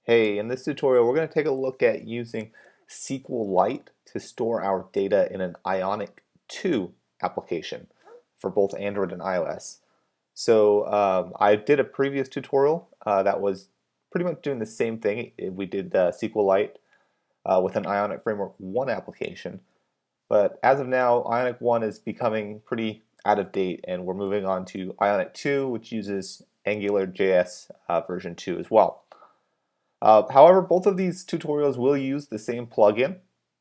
Hey, in this tutorial we're going to take a look at using SQLite to store our data in an Ionic 2 application for both Android and iOS. I did a previous tutorial that was pretty much doing the same thing. We did SQLite with an Ionic Framework 1 application, but as of now Ionic 1 is becoming pretty out of date and we're moving on to Ionic 2, which uses AngularJS version 2 as well. However, both of these tutorials will use the same plugin.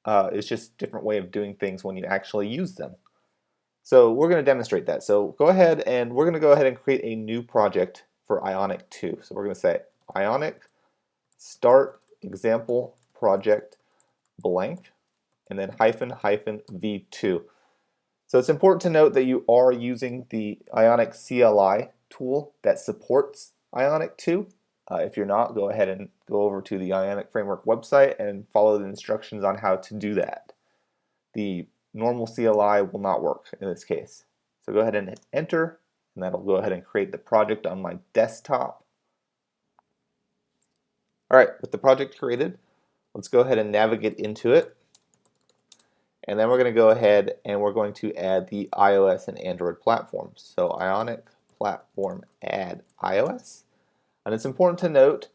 It's just a different way of doing things when you actually use them. So we're going to demonstrate that. So go ahead and we're going to go ahead and create a new project for Ionic 2. So we're going to say Ionic start example project blank and then --v2. So it's important to note that you are using the Ionic CLI tool that supports Ionic 2. If you're not, go ahead and go over to the Ionic Framework website and follow the instructions on how to do that. The normal CLI will not work in this case. So go ahead and hit enter, and that'll go ahead and create the project on my desktop. Alright, with the project created, let's go ahead and navigate into it. And then we're going to go ahead and we're going to add the iOS and Android platforms. So Ionic platform add iOS. And it's important to note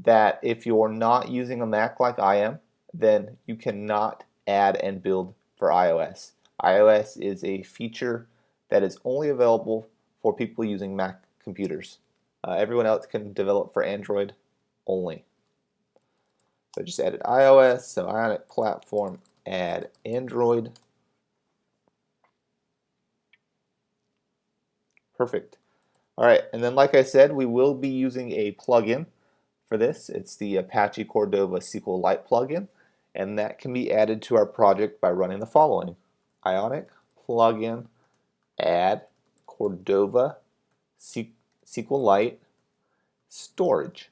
that if you're not using a Mac like I am, then you cannot add and build for iOS. iOS is a feature that is only available for people using Mac computers. Everyone else can develop for Android only. So I just added iOS, so Ionic platform add Android. Perfect. Alright, and then like I said, we will be using a plugin for this. It's the Apache Cordova SQLite plugin, and that can be added to our project by running the following. Ionic plugin add Cordova SQLite storage.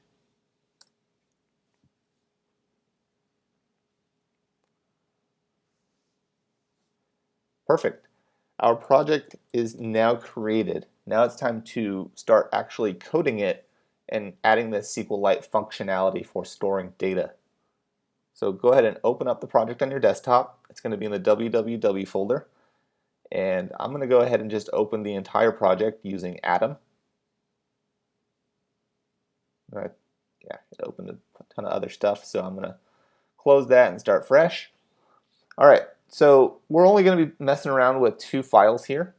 Perfect. Our project is now created. Now it's time to start actually coding it and adding the SQLite functionality for storing data. So go ahead and open up the project on your desktop. It's going to be in the www folder. And I'm going to go ahead and just open the entire project using Atom. It opened a ton of other stuff, so I'm going to close that and start fresh. Alright, so we're only going to be messing around with 2 files here.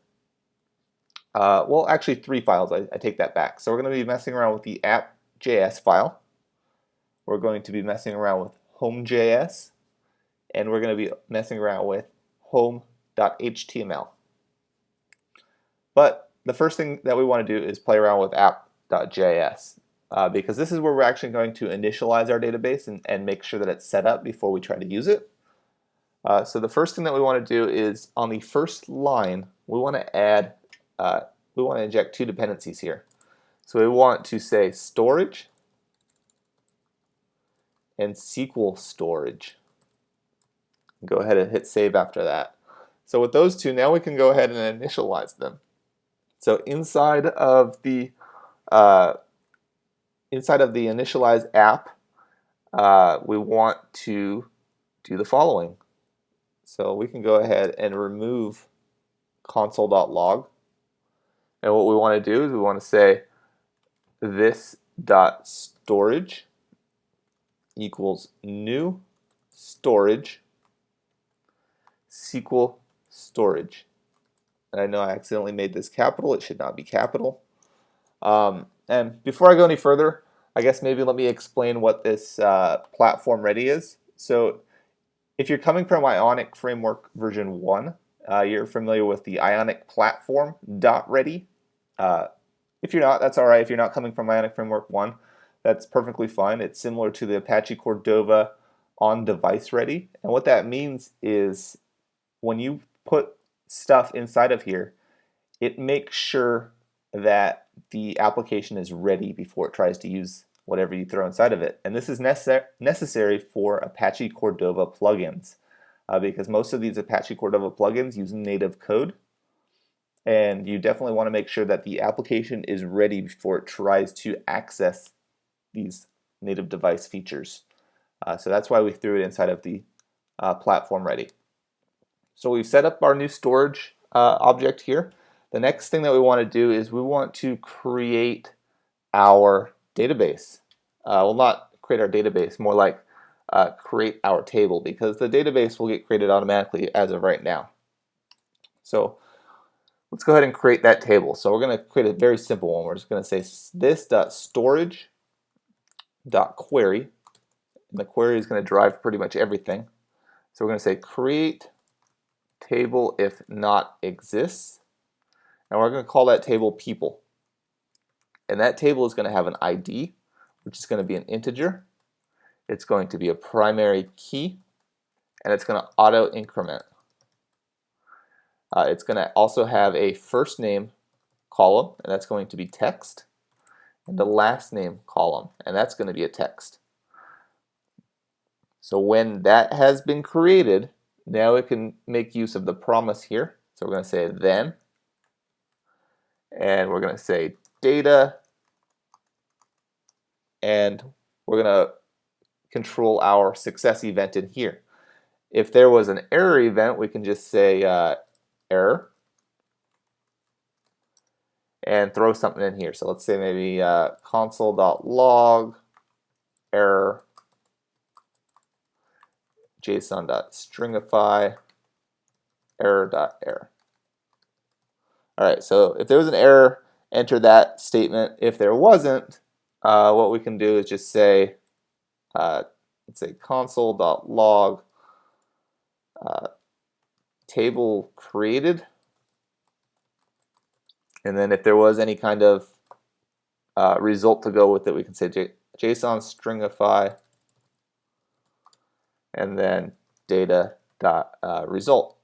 Well, actually 3 files, I take that back. So we're going to be messing around with the app.js file. We're going to be messing around with home.js. And we're going to be messing around with home.html. But the first thing that we want to do is play around with app.js. Because this is where we're actually going to initialize our database and make sure that it's set up before we try to use it. So the first thing that we want to do is on the first line, we want to inject 2 dependencies here. So we want to say storage and SqlStorage. Go ahead and hit save after that. So with those 2, now we can go ahead and initialize them. So inside of the initialize app, we want to do the following. So we can go ahead and remove console.log. And what we want to do is we want to say this.storage equals new storage SQL storage. And I know I accidentally made this capital. It should not be capital. And before I go any further, I guess maybe let me explain what this platform ready is. So if you're coming from Ionic Framework version 1, you're familiar with the Ionic platform .ready. If you're not, that's alright. If you're not coming from Ionic Framework 1, that's perfectly fine. It's similar to the Apache Cordova on device ready. And what that means is when you put stuff inside of here, it makes sure that the application is ready before it tries to use whatever you throw inside of it. And this is necessary for Apache Cordova plugins because most of these Apache Cordova plugins use native code. And you definitely want to make sure that the application is ready before it tries to access these native device features. So that's why we threw it inside of the platform ready. So we've set up our new storage object here. The next thing that we want to do is we want to create our database. Well, not create our database, more like create our table, because the database will get created automatically as of right now. So let's go ahead and create that table. So we're going to create a very simple one. We're just going to say this.storage.query, and the query is going to drive pretty much everything. So we're going to say create table if not exists, and we're going to call that table people. And that table is going to have an ID, which is going to be an integer. It's going to be a primary key, and it's going to auto increment. It's going to also have a first name column, and that's going to be text, and a last name column, and that's going to be a text. So when that has been created, now we can make use of the promise here. So we're going to say then, and we're going to say data, and we're going to control our success event in here. If there was an error event, we can just say error and throw something in here. So let's say maybe console.log error json.stringify error.error. Alright, so if there was an error, enter that statement. If there wasn't, what we can do is just say let's say console.log table created, and then if there was any kind of result to go with it, we can say JSON stringify and then data.result.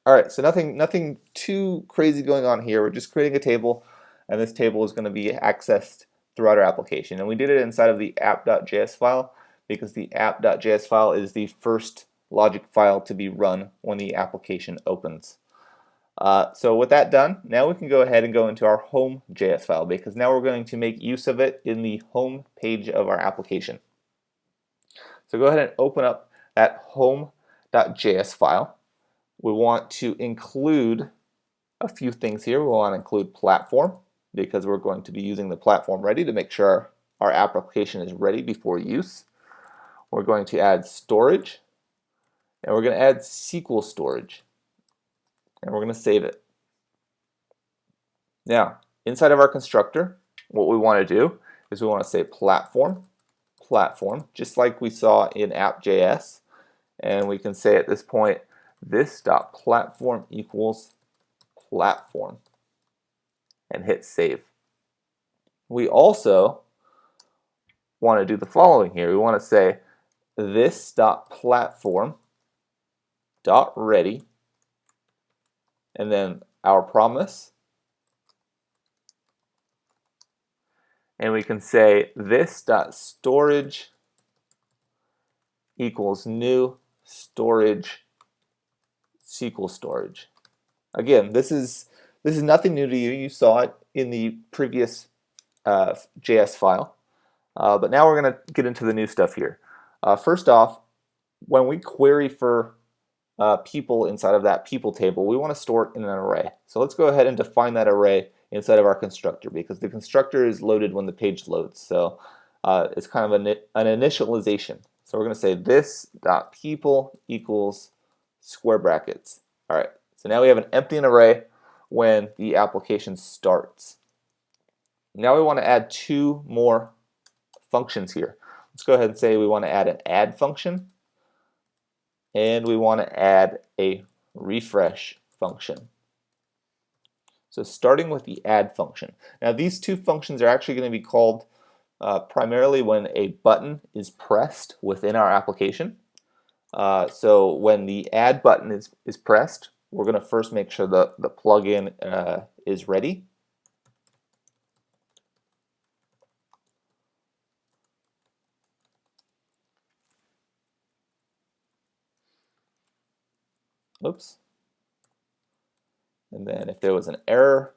Alright, so nothing too crazy going on here. We're just creating a table, and this table is going to be accessed throughout our application. And we did it inside of the app.js file, because the app.js file is the first logic file to be run when the application opens. So with that done, now we can go ahead and go into our home.js file, because now we're going to make use of it in the home page of our application. So go ahead and open up that home.js file. We want to include a few things here. We want to include platform, because we're going to be using the platform ready to make sure our application is ready before use. We're going to add storage, and we're going to add SqlStorage, and we're going to save it. Now, inside of our constructor, what we want to do is we want to say platform, just like we saw in app.js, and we can say at this point, this.platform equals platform, and hit save. We also want to do the following here. We want to say this.platform.ready, and then our promise, and we can say this.storage equals new storage SqlStorage. Again, this is nothing new to you. You saw it in the previous JS file, but now we're going to get into the new stuff here. First off, when we query for people inside of that people table, we want to store it in an array. So let's go ahead and define that array inside of our constructor, because the constructor is loaded when the page loads. So it's kind of an initialization. So we're going to say this.people equals square brackets. All right, so now we have an empty array when the application starts. Now we want to add two more functions here. Let's go ahead and say we want to add an add function, and we want to add a refresh function. So starting with the add function. Now these two functions are actually going to be called primarily when a button is pressed within our application. So when the add button is pressed, we're going to first make sure the plugin is ready. Oops. And then if there was an error,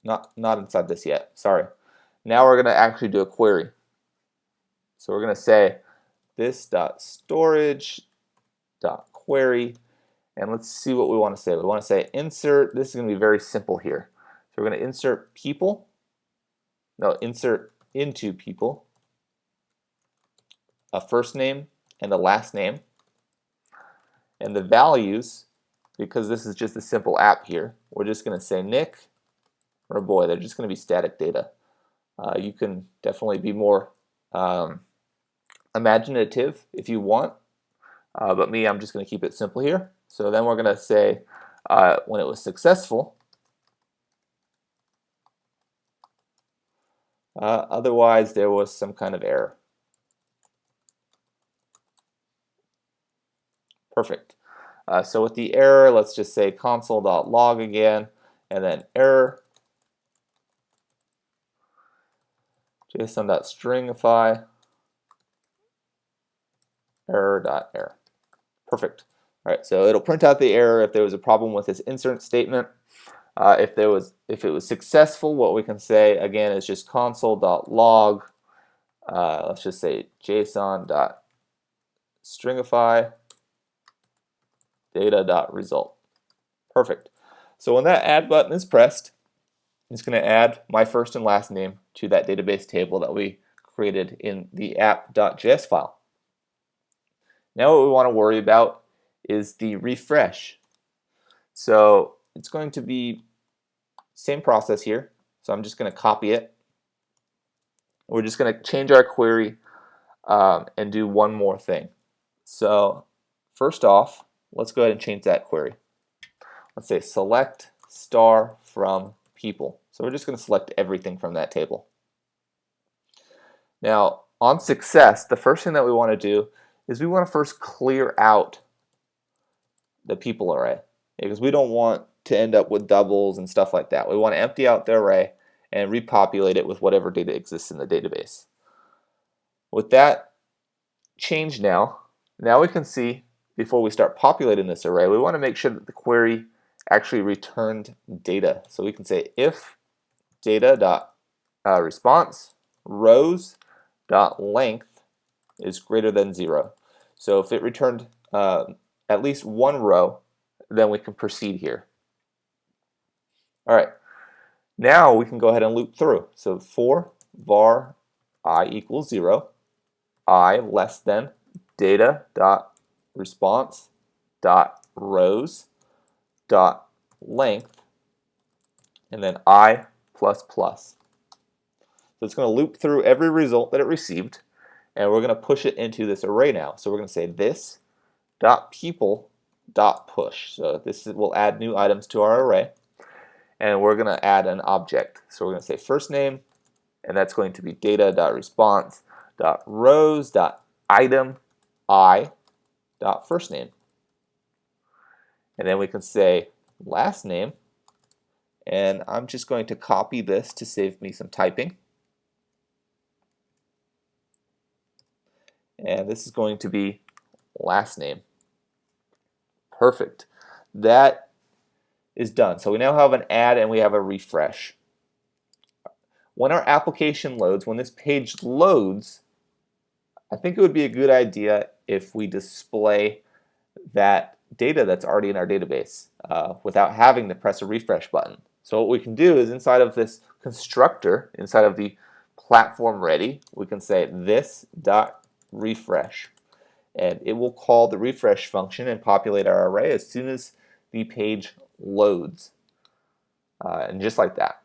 not inside this yet. Sorry. Now we're going to actually do a query. So we're going to say this.storage.query, and let's see what we want to say. We want to say insert. This is going to be very simple here. So we're going to insert people. No, insert into people a first name and a last name. And the values, because this is just a simple app here, we're just going to say Nick or boy. They're just going to be static data. You can definitely be more imaginative if you want, but me, I'm just going to keep it simple here. So then we're going to say when it was successful. Otherwise, there was some kind of error. Perfect. So with the error, let's just say console.log again, and then error. JSON.stringify error.error. Perfect. All right, so it'll print out the error if there was a problem with this insert statement. If it was successful, what we can say again is just console.log. Let's just say JSON.stringify data.result. Perfect. So when that add button is pressed, it's going to add my first and last name to that database table that we created in the app.js file. Now what we want to worry about is the refresh. So it's going to be same process here. So I'm just going to copy it. We're just going to change our query and do one more thing. So first off, let's go ahead and change that query. Let's say select star from people. So we're just going to select everything from that table. Now on success, the first thing that we want to do is we want to first clear out the people array, because we don't want to end up with doubles and stuff like that. We want to empty out the array and repopulate it with whatever data exists in the database. With that change now we can see before we start populating this array, we want to make sure that the query actually returned data. So we can say if data.response rows.length is greater than 0. So if it returned at least one row, then we can proceed here. All right, now we can go ahead and loop through. So for var I equals 0, I less than data.response.rows.length, and then I plus plus. So it's going to loop through every result that it received, and we're going to push it into this array now. So we're going to say this dot people dot push. So this will add new items to our array, and we're going to add an object. So we're going to say first name, and that's going to be data.response.rows.item I dot first name. And then we can say last name, and I'm just going to copy this to save me some typing. And this is going to be last name. Perfect. That is done. So we now have an add and we have a refresh. When our application loads, when this page loads, I think it would be a good idea if we display that data that's already in our database without having to press a refresh button. So what we can do is inside of this constructor, inside of the platform ready, we can say this.refresh. And it will call the refresh function and populate our array as soon as the page loads. And just like that.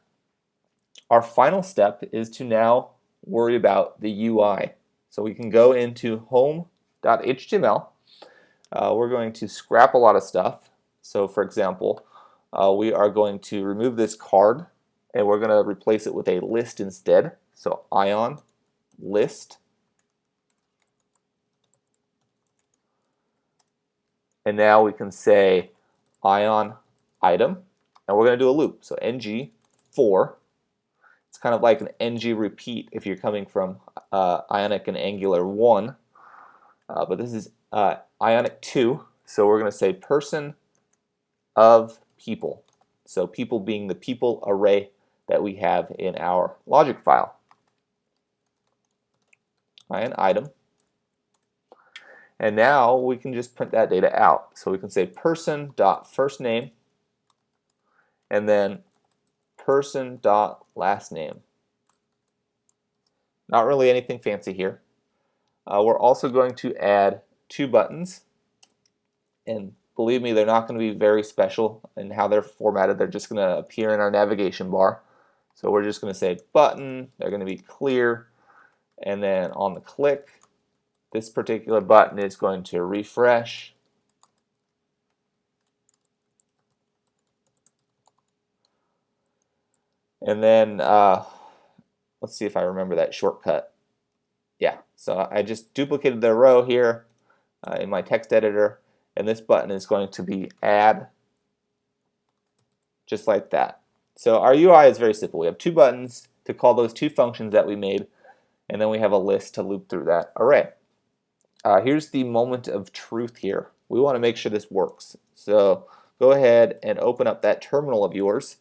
Our final step is to now worry about the UI. So we can go into home.html. We're going to scrap a lot of stuff. So for example, we are going to remove this card and we're going to replace it with a list instead. So Ion list. And now we can say Ion item, and we're going to do a loop. So ng4. It's kind of like an ng repeat if you're coming from Ionic and Angular 1, but this is Ionic 2. So we're going to say person of people. So people being the people array that we have in our logic file. An item. And now we can just print that data out. So we can say person.firstname and then person.lastname. Not really anything fancy here. We're also going to add 2 buttons, and believe me, they're not going to be very special in how they're formatted. They're just going to appear in our navigation bar. So we're just going to say button, they're going to be clear, and then on the click, this particular button is going to refresh. And then let's see if I remember that shortcut. Yeah, so I just duplicated the row here in my text editor, and this button is going to be add, just like that. So our UI is very simple. We have 2 buttons to call those 2 functions that we made, and then we have a list to loop through that array. Here's the moment of truth here. We want to make sure this works. So go ahead and open up that terminal of yours,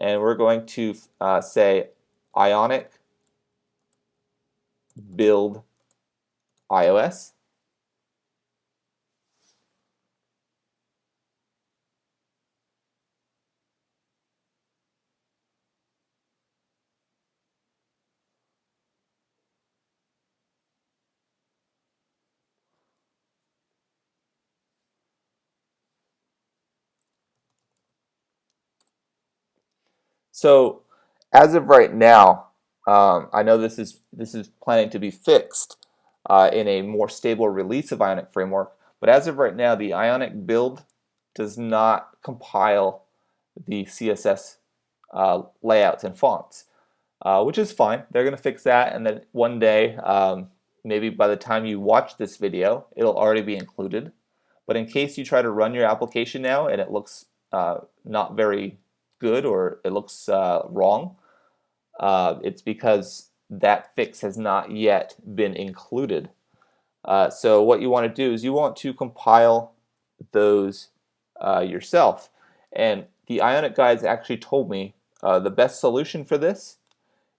and we're going to say Ionic build iOS. So as of right now, I know this is planning to be fixed in a more stable release of Ionic Framework, but as of right now, the Ionic build does not compile the CSS layouts and fonts, which is fine. They're going to fix that, and then one day, maybe by the time you watch this video, it'll already be included. But in case you try to run your application now and it looks not very good, or it looks wrong, it's because that fix has not yet been included. So what you want to do is you want to compile those yourself. And the Ionic guys actually told me the best solution for this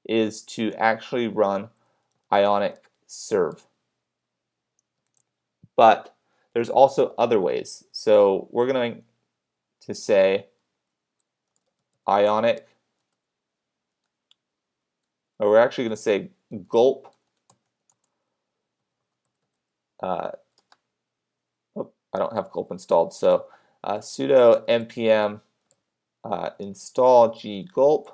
is to actually run Ionic serve. But there's also other ways. So we're going to say Ionic, or we're actually going to say gulp. I don't have gulp installed, so sudo npm install gulp.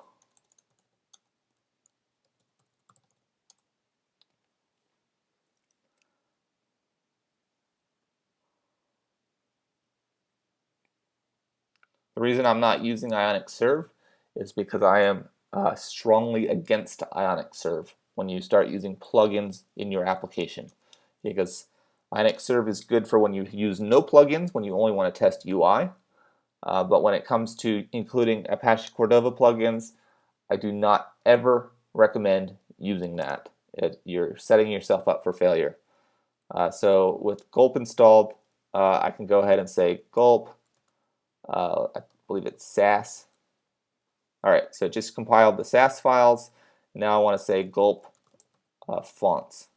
The reason I'm not using Ionic serve is because I am strongly against Ionic serve when you start using plugins in your application, because Ionic serve is good for when you use no plugins, when you only want to test UI, but when it comes to including Apache Cordova plugins, I do not ever recommend using that. You're setting yourself up for failure. So with gulp installed, I can go ahead and say gulp. I believe it's SAS. Alright, so it just compiled the SAS files. Now I want to say gulp fonts.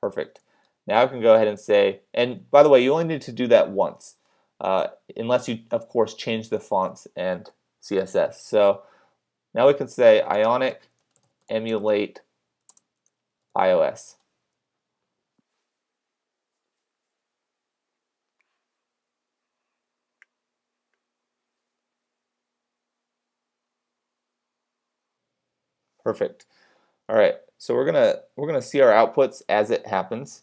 Perfect. Now I can go ahead and say, and by the way, you only need to do that once, unless you, of course, change the fonts and CSS. So now we can say Ionic Emulate Ios. Perfect. All right, so we're gonna see our outputs as it happens.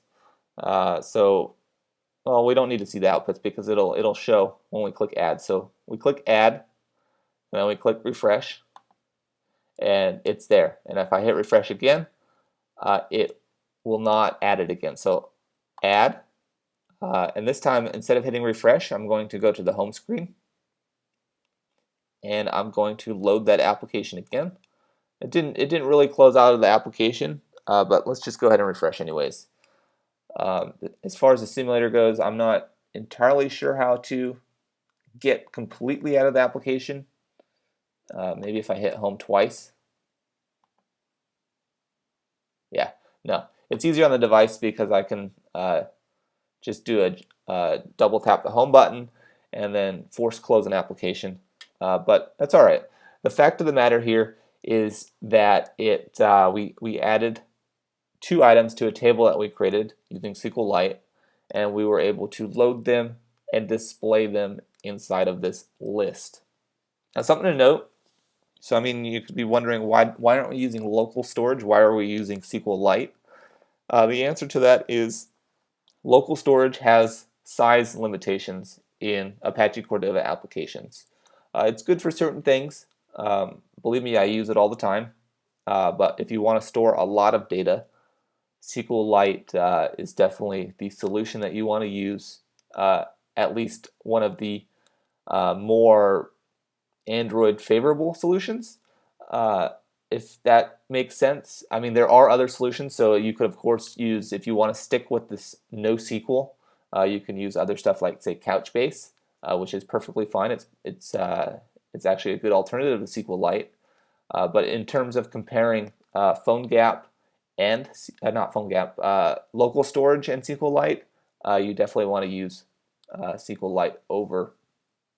Well, we don't need to see the outputs because it'll show when we click add. So we click add, and then we click refresh, and it's there. And if I hit refresh again, it will not add it again. So add, and this time instead of hitting refresh, I'm going to go to the home screen, and I'm going to load that application again. It didn't really close out of the application, but let's just go ahead and refresh anyways. As far as the simulator goes, I'm not entirely sure how to get completely out of the application. Maybe if I hit home twice. Yeah, no. It's easier on the device because I can just do a double tap the home button and then force close an application. But that's all right. The fact of the matter here is that we added 2 items to a table that we created using SQLite, and we were able to load them and display them inside of this list. Now, something to note. So, I mean, you could be wondering why aren't we using local storage? Why are we using SQLite? The answer to that is local storage has size limitations in Apache Cordova applications. It's good for certain things. Believe me, I use it all the time. But if you want to store a lot of data, SQLite is definitely the solution that you want to use, at least one of the more Android favorable solutions, if that makes sense. I mean, there are other solutions, so you could of course use, if you want to stick with this NoSQL, you can use other stuff like, say, Couchbase, which is perfectly fine. It's actually a good alternative to SQLite. But in terms of comparing PhoneGap and local storage and SQLite, you definitely want to use SQLite over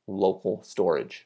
local storage.